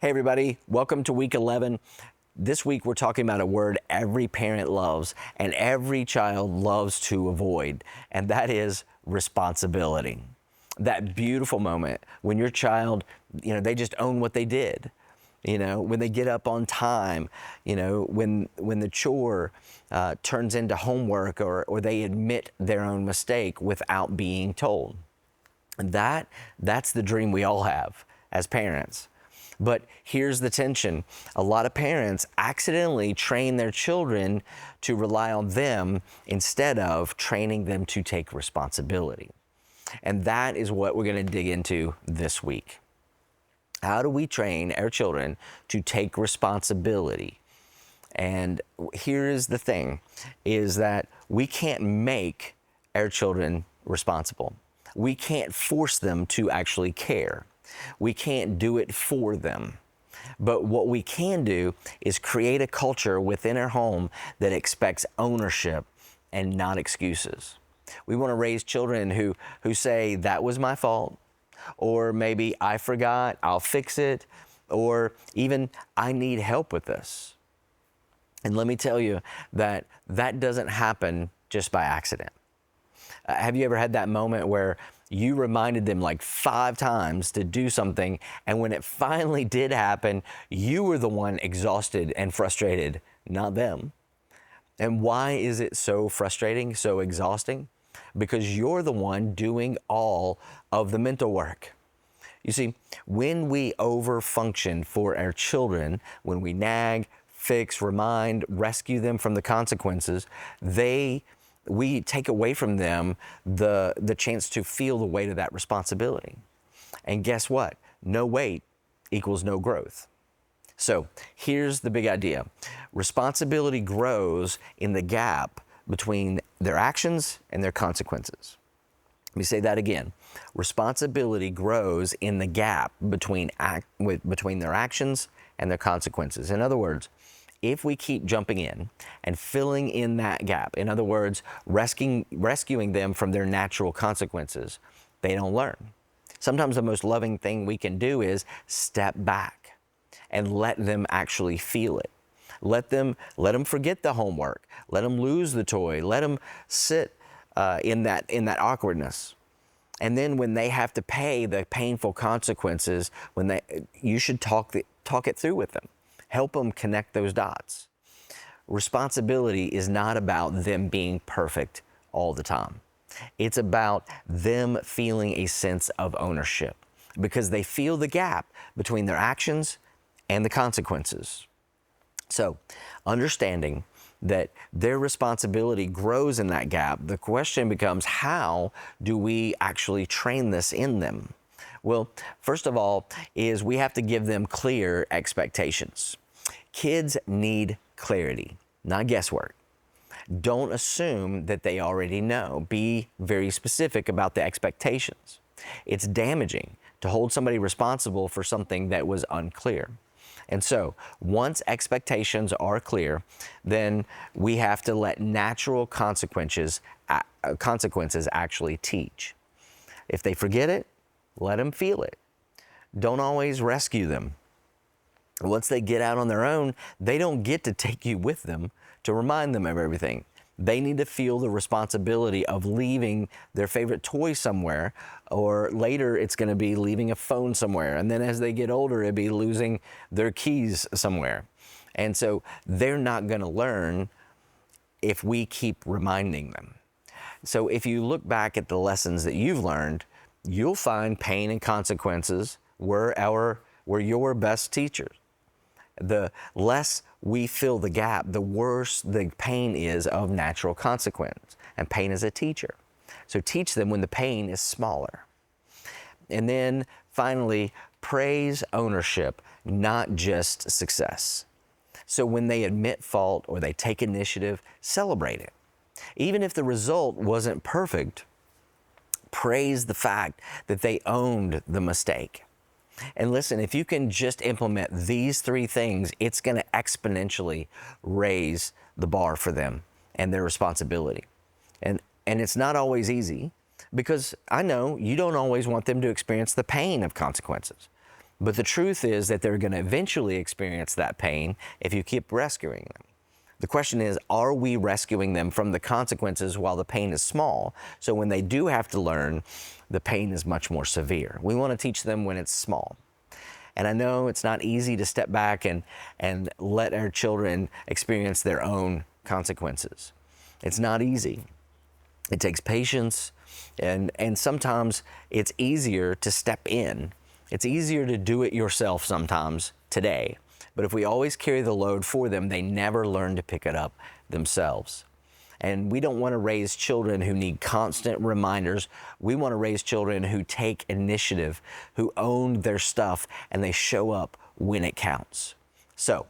Hey everybody, welcome to week 11. This week we're talking about a word every parent loves and every child loves to avoid, and that is responsibility. That beautiful moment when your child, they just own what they did. When they get up on time, when the chore turns into homework or they admit their own mistake without being told. And that's the dream we all have as parents. But here's the tension. A lot of parents accidentally train their children to rely on them instead of training them to take responsibility. And that is what we're going to dig into this week. How do we train our children to take responsibility? And here is the thing, is that we can't make our children responsible. We can't force them to actually care. We can't do it for them. But what we can do is create a culture within our home that expects ownership and not excuses. We want to raise children who say, that was my fault, or maybe I forgot, I'll fix it, or even I need help with this. And let me tell you that doesn't happen just by accident. Have you ever had that moment where you reminded them like 5 times to do something, and when it finally did happen, you were the one exhausted and frustrated, not them? And why is it so frustrating, so exhausting? Because you're the one doing all of the mental work. You see, when we overfunction for our children, when we nag, fix, remind, rescue them from the consequences, we take away from them the chance to feel the weight of that responsibility. And guess what? No weight equals no growth. So here's the big idea. Responsibility grows in the gap between their actions and their consequences. Let me say that again. Responsibility grows in the gap between their actions and their consequences. In other words, if we keep jumping in and filling in that gap, in other words, rescuing them from their natural consequences, they don't learn. Sometimes the most loving thing we can do is step back and let them actually feel it. Let them forget the homework. Let them lose the toy. Let them sit in that awkwardness. And then when they have to pay the painful consequences, you should talk it through with them. Help them connect those dots. Responsibility is not about them being perfect all the time. It's about them feeling a sense of ownership because they feel the gap between their actions and the consequences. So, understanding that their responsibility grows in that gap, the question becomes, how do we actually train this in them? Well, first of all, is we have to give them clear expectations. Kids need clarity, not guesswork. Don't assume that they already know. Be very specific about the expectations. It's damaging to hold somebody responsible for something that was unclear. And so, once expectations are clear, then we have to let natural consequences actually teach. If they forget it, let them feel it. Don't always rescue them. Once they get out on their own, they don't get to take you with them to remind them of everything. They need to feel the responsibility of leaving their favorite toy somewhere, or later it's going to be leaving a phone somewhere. And then as they get older, it'll be losing their keys somewhere. And so they're not going to learn if we keep reminding them. So if you look back at the lessons that you've learned, you'll find pain and consequences were your best teachers. The less we fill the gap, the worse the pain is of natural consequence. And pain is a teacher. So teach them when the pain is smaller. And then finally, praise ownership, not just success. So when they admit fault or they take initiative, celebrate it. Even if the result wasn't perfect, praise the fact that they owned the mistake. And listen, if you can just implement these 3 things, it's going to exponentially raise the bar for them and their responsibility. And it's not always easy, because I know you don't always want them to experience the pain of consequences. But the truth is that they're going to eventually experience that pain if you keep rescuing them. The question is, are we rescuing them from the consequences while the pain is small? So when they do have to learn, the pain is much more severe. We want to teach them when it's small. And I know it's not easy to step back and let our children experience their own consequences. It's not easy. It takes patience, and sometimes it's easier to step in. It's easier to do it yourself sometimes today. But if we always carry the load for them, they never learn to pick it up themselves. And we don't want to raise children who need constant reminders. We want to raise children who take initiative, who own their stuff, and they show up when it counts. So,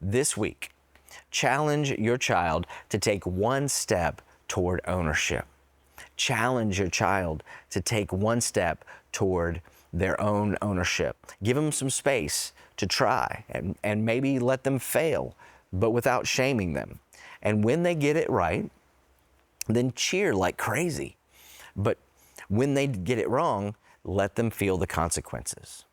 this week, challenge your child to take one step toward ownership. Challenge your child to take one step toward their own ownership. Give them some space to try and maybe let them fail, but without shaming them. And when they get it right, then cheer like crazy. But when they get it wrong, let them feel the consequences.